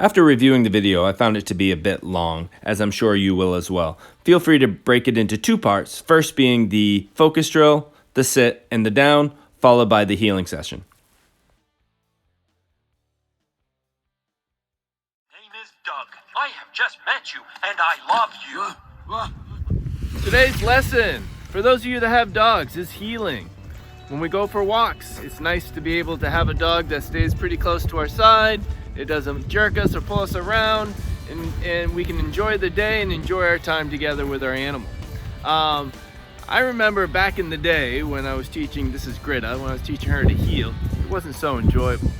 After reviewing the video, I found it to be a bit long, as I'm sure you will as well. Feel free to break it into two parts, first being the focus drill, the sit, and the down, followed by the healing session. Name is Doug. I have just met you, and I love you. Today's lesson, for those of you that have dogs, is healing. When we go for walks, it's nice to be able to have a dog that stays pretty close to our side. It doesn't jerk us or pull us around, and we can enjoy the day and enjoy our time together with our animal. I remember back in the day when I was teaching, this is Greta, when I was teaching her to heel, it wasn't so enjoyable.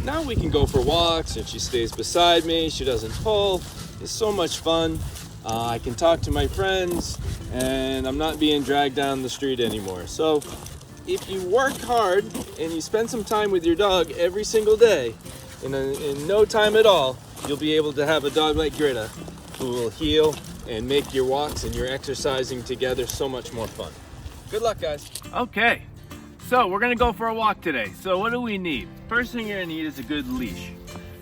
Now we can go for walks and she stays beside me, she doesn't pull. It's so much fun. I can talk to my friends and I'm not being dragged down the street anymore. So if you work hard and you spend some time with your dog every single day, in no time at all, you'll be able to have a dog like Greta who will heal and make your walks and your exercising together so much more fun. Good luck, guys. Okay. So we're gonna go for a walk today. So what do we need? First thing you're gonna need is a good leash.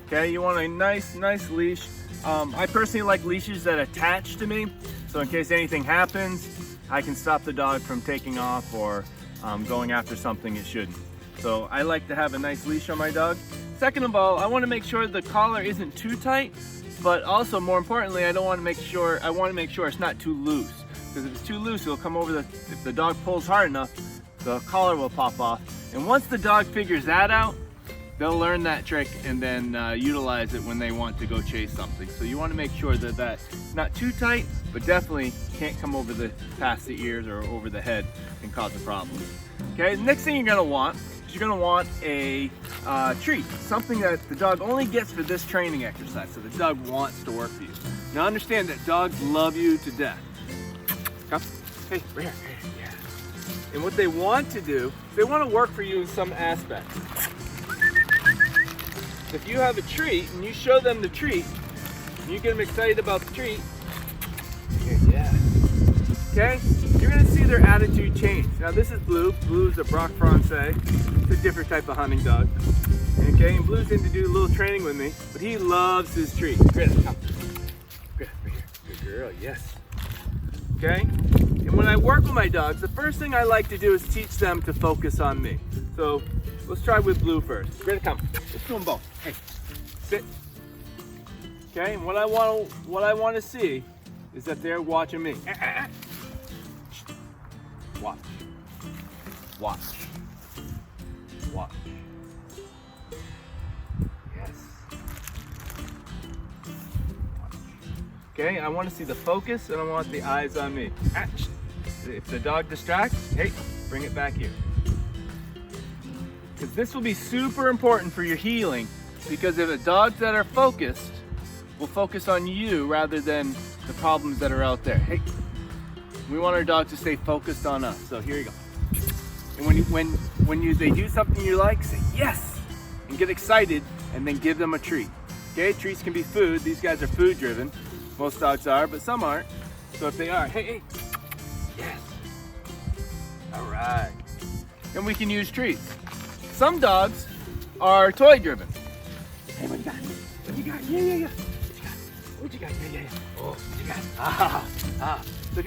Okay, you want a nice leash. I personally like leashes that attach to me. So in case anything happens, I can stop the dog from taking off or going after something it shouldn't. So I like to have a nice leash on my dog. Second of all, I wanna make sure the collar isn't too tight, but also more importantly, I wanna make sure it's not too loose. Because if it's too loose, it'll come over if the dog pulls hard enough, the collar will pop off. And once the dog figures that out, they'll learn that trick and then utilize it when they want to go chase something. So you want to make sure that that's not too tight, but definitely can't come over past the ears or over the head and cause a problem. Okay, the next thing you're gonna want is you're gonna want a treat, something that the dog only gets for this training exercise, so the dog wants to work for you. Now understand that dogs love you to death. Come, hey, right here. And what they want to do, they want to work for you in some aspect. If you have a treat and you show them the treat, and you get them excited about the treat, okay, you're going to see their attitude change. Now this is Blue. Blue is a Braque Français. It's a different type of hunting dog. Okay, and Blue's in to do a little training with me, but he loves his treat. Greta, come. Greta, right here. Good girl, yes. Okay? And when I work with my dogs, the first thing I like to do is teach them to focus on me. So let's try with Blue first. Greta, come. Let's do them both. Hey, sit. Okay, and what I want to see is that they're watching me. Watch. Watch. Watch. Yes. Okay, I want to see the focus and I want the eyes on me. If the dog distracts, hey, bring it back here. Because this will be super important for your healing, because if the dogs that are focused will focus on you rather than the problems that are out there. Hey, we want our dog to stay focused on us. So here you go. And when they do something you like, say yes and get excited, and then give them a treat. Okay, treats can be food. These guys are food driven. Most dogs are, but some aren't. So if they are, hey, yes. All right. And we can use treats. Some dogs are toy driven. Hey, what you got? What you got? Yeah. What you got? Yeah. Oh, what you got? So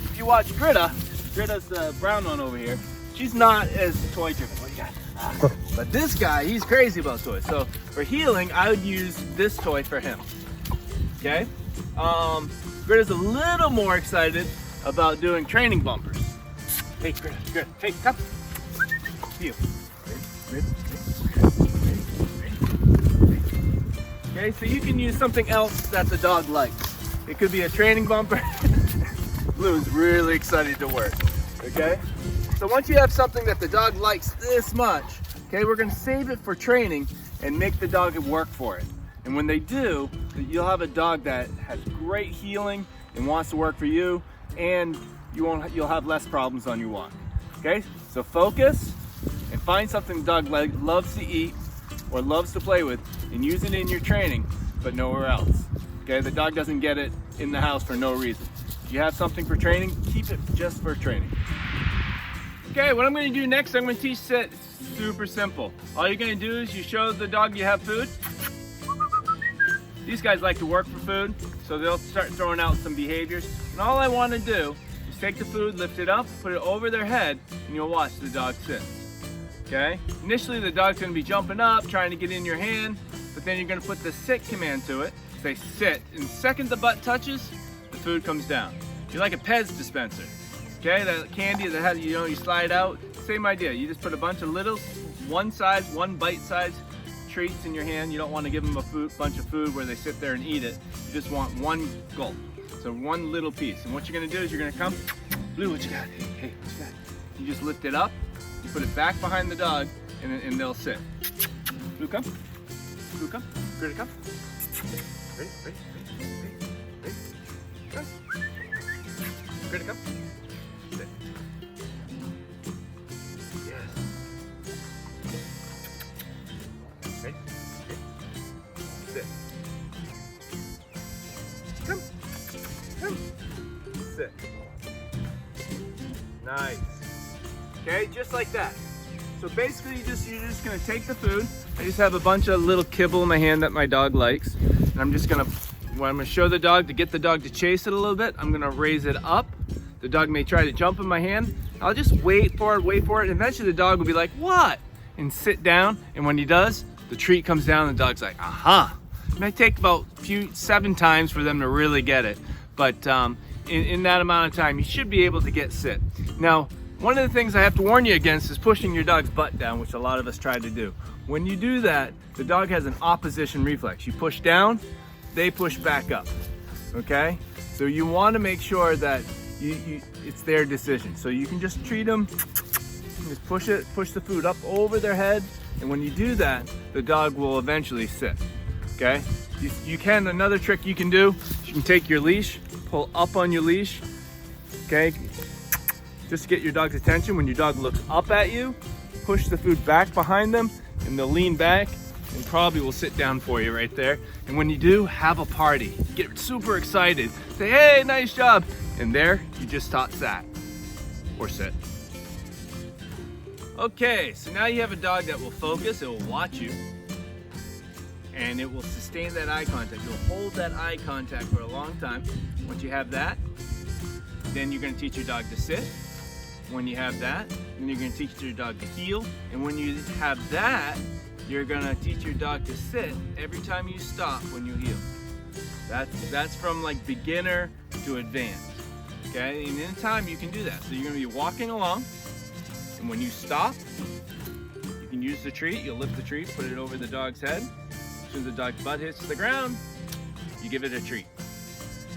if you watch Greta's the brown one over here. She's not as toy driven. What do you got? But this guy, he's crazy about toys. So for healing, I would use this toy for him. Okay? Greta's a little more excited about doing training bumpers. Hey, Greta, hey, come. Heel. Ready. Okay, so you can use something else that the dog likes. It could be a training bumper. Blue's really excited to work, okay? So once you have something that the dog likes this much, okay, we're gonna save it for training and make the dog work for it. And when they do, you'll have a dog that has great healing and wants to work for you, and you'll have less problems on your walk. Okay, so focus and find something the dog loves to eat or loves to play with and use it in your training, but nowhere else. Okay, the dog doesn't get it in the house for no reason. If you have something for training, keep it just for training. Okay, what I'm going to do next, I'm going to teach sit. It's super simple. All you're going to do is you show the dog you have food. These guys like to work for food, so they'll start throwing out some behaviors. And all I want to do is take the food, lift it up, put it over their head, and you'll watch the dog sit. Okay? Initially, the dog's going to be jumping up, trying to get in your hand, but then you're going to put the sit command to it. Say sit, and the second the butt touches, the food comes down. You're like a Pez dispenser. Okay, that candy that has, you slide out, same idea. You just put a bunch of little, one size, one bite size treats in your hand. You don't want to give them a bunch of food where they sit there and eat it. You just want one gulp, so one little piece. And what you're gonna do is you're gonna come, Blue, what you got? Hey, what you got? You just lift it up, you put it back behind the dog, and they'll sit. Blue, come. Blue, come. Ready, come. Ready, ready, ready, ready, ready. Come. Ready, come. Sit. Yes. Ready, ready. Sit. Come. Come. Sit. Nice. Okay, just like that. So basically you're just gonna take the food. I just have a bunch of little kibble in my hand that my dog likes. And I'm gonna show the dog, to get the dog to chase it a little bit, I'm gonna raise it up. The dog may try to jump in my hand. I'll just wait for it, and eventually the dog will be like, what? And sit down, and when he does, the treat comes down and the dog's like, aha. It might take about 7 times for them to really get it. But in that amount of time, you should be able to get sit. Now, one of the things I have to warn you against is pushing your dog's butt down, which a lot of us try to do. When you do that, the dog has an opposition reflex. You push down, they push back up, okay? So you want to make sure that it's their decision. So you can just treat them, just push the food up over their head, and when you do that, the dog will eventually sit, okay? Another trick you can do, you can take your leash, pull up on your leash, okay? Just to get your dog's attention. When your dog looks up at you, push the food back behind them, and they'll lean back and probably will sit down for you right there. And when you do, have a party. Get super excited. Say, hey, nice job. And there, you just taught sat or sit. Okay, so now you have a dog that will focus, it will watch you, and it will sustain that eye contact. It will hold that eye contact for a long time. Once you have that, then you're gonna teach your dog to sit. When you have that, then you're gonna teach your dog to heel. And when you have that, you're gonna teach your dog to sit every time you stop when you heel. That's from like beginner to advanced, okay? And in time you can do that. So you're gonna be walking along, and when you stop, you can use the treat. You'll lift the treat, put it over the dog's head. As soon as the dog's butt hits the ground, you give it a treat,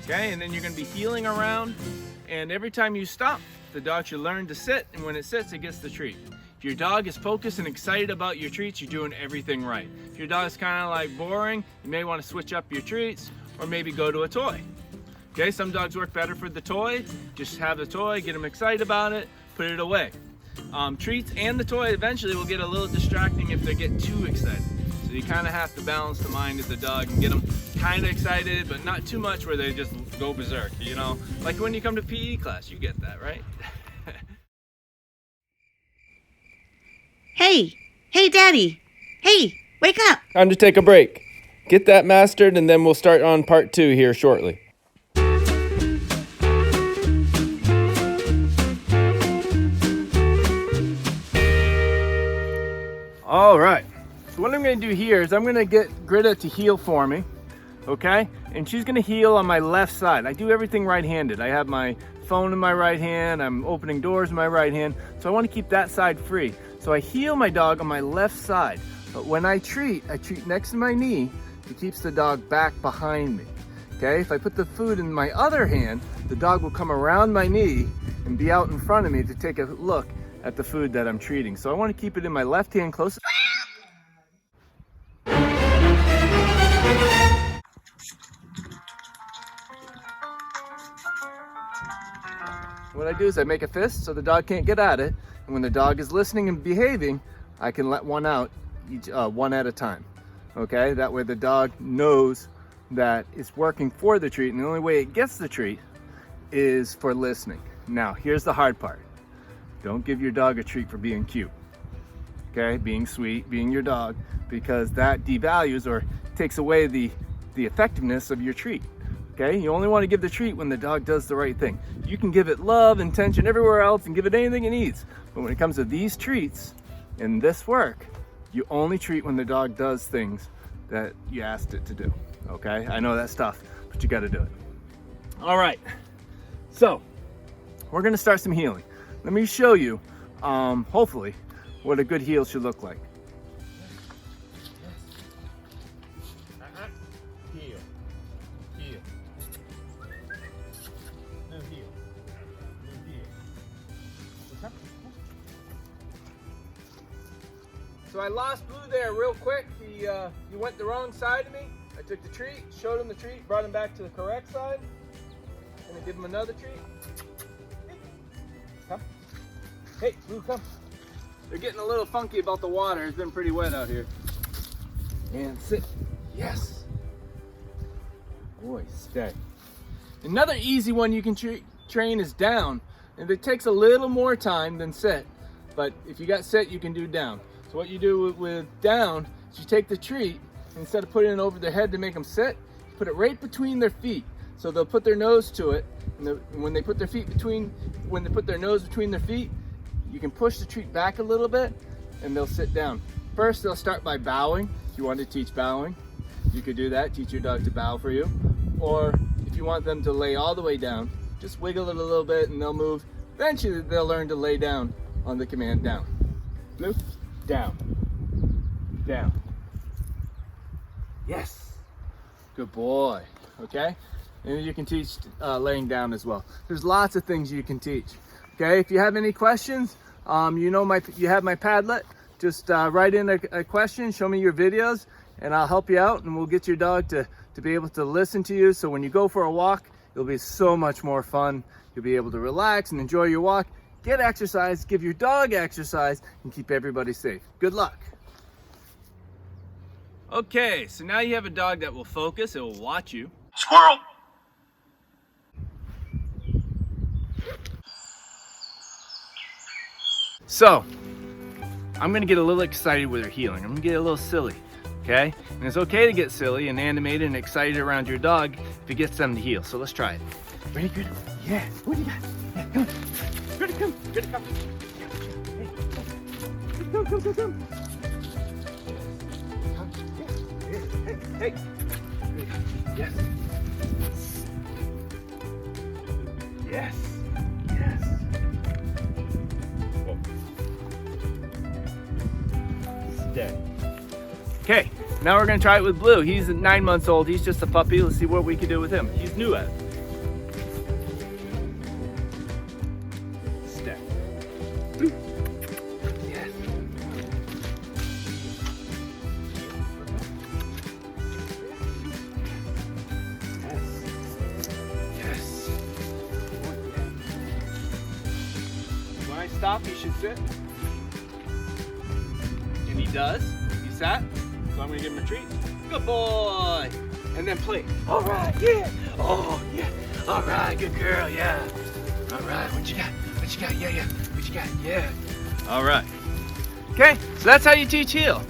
okay? And then you're gonna be heeling around, and every time you stop, the dog should learn to sit, and when it sits, it gets the treat. If your dog is focused and excited about your treats, you're doing everything right. If your dog's kind of like boring, you may want to switch up your treats, or maybe go to a toy. Okay, some dogs work better for the toy. Just have the toy, get them excited about it, put it away. Treats and the toy eventually will get a little distracting if they get too excited. So you kind of have to balance the mind of the dog and get them kind of excited, but not too much where they just go berserk, you know? Like when you come to PE class, you get that, right? Hey, Daddy. Hey, wake up. Time to take a break. Get that mastered, and then we'll start on part 2 here shortly. All right. So what I'm going to do here is I'm going to get Greta to heel for me, okay? And she's going to heel on my left side. I do everything right-handed. I have my phone in my right hand. I'm opening doors in my right hand. So I want to keep that side free. So I heel my dog on my left side. But when I treat next to my knee. It keeps the dog back behind me, okay? If I put the food in my other hand, the dog will come around my knee and be out in front of me to take a look at the food that I'm treating. So I want to keep it in my left hand close. What I do is I make a fist so the dog can't get at it. And when the dog is listening and behaving, I can let one out one at a time. Okay, that way the dog knows that it's working for the treat, and the only way it gets the treat is for listening. Now, here's the hard part. Don't give your dog a treat for being cute. Okay, being sweet, being your dog, because that devalues or takes away the effectiveness of your treat. Okay, you only want to give the treat when the dog does the right thing. You can give it love and attention everywhere else and give it anything it needs, but when it comes to these treats and this work, you only treat when the dog does things that you asked it to do. Okay, I know that's tough, but you got to do it. All right, so we're gonna start some healing. Let me show you, hopefully, what a good heel should look like. Heel, heel, no heel, no heel. So I lost Blue there real quick. He went the wrong side of me. I took the treat, showed him the treat, brought him back to the correct side. I'm gonna give him another treat. Hey, come. Hey, Blue, come. They're getting a little funky about the water. It's been pretty wet out here. And sit. Yes. Boy, stay. Another easy one you can train is down. And it takes a little more time than sit. But if you got sit, you can do down. So what you do with down is you take the treat, and instead of putting it over their head to make them sit, you put it right between their feet. So they'll put their nose to it, and when they put their nose between their feet, you can push the treat back a little bit, and they'll sit down. First, they'll start by bowing. If you want to teach bowing, you could do that. Teach your dog to bow for you. Or if you want them to lay all the way down, just wiggle it a little bit, and they'll move. Eventually, they'll learn to lay down on the command down. Blue, down, down. Yes, good boy. Okay. And you can teach laying down as well. There's lots of things you can teach. Okay, if you have any questions, you have my Padlet. Just write in a question, show me your videos, and I'll help you out, and we'll get your dog to be able to listen to you. So when you go for a walk, it'll be so much more fun. You'll be able to relax and enjoy your walk, get exercise, give your dog exercise, and keep everybody safe. Good luck. Okay, so now you have a dog that will focus, it will watch you. Squirrel. So, I'm gonna get a little excited with her healing. I'm gonna get a little silly, okay? And it's okay to get silly and animated and excited around your dog if it gets them to heal. So let's try it. Ready, good? Yeah, what do you got? Yeah, come on. Ready, come. Ready, come. Hey, come. Come. Hey. Yes. Yes. Yes. Stay. Okay, now we're gonna try it with Blue. He's 9 months old. He's just a puppy. Let's see what we can do with him. He's new at it. Stay. Yes. Yes. When I stop, he should sit. And he does. He sat. So I'm gonna give him a treat. Good boy. And then play. All right, yeah. Oh, yeah. All right, good girl, yeah. All right, what you got? What you got? Yeah, yeah. What you got? Yeah. All right. Okay, so that's how you teach heel.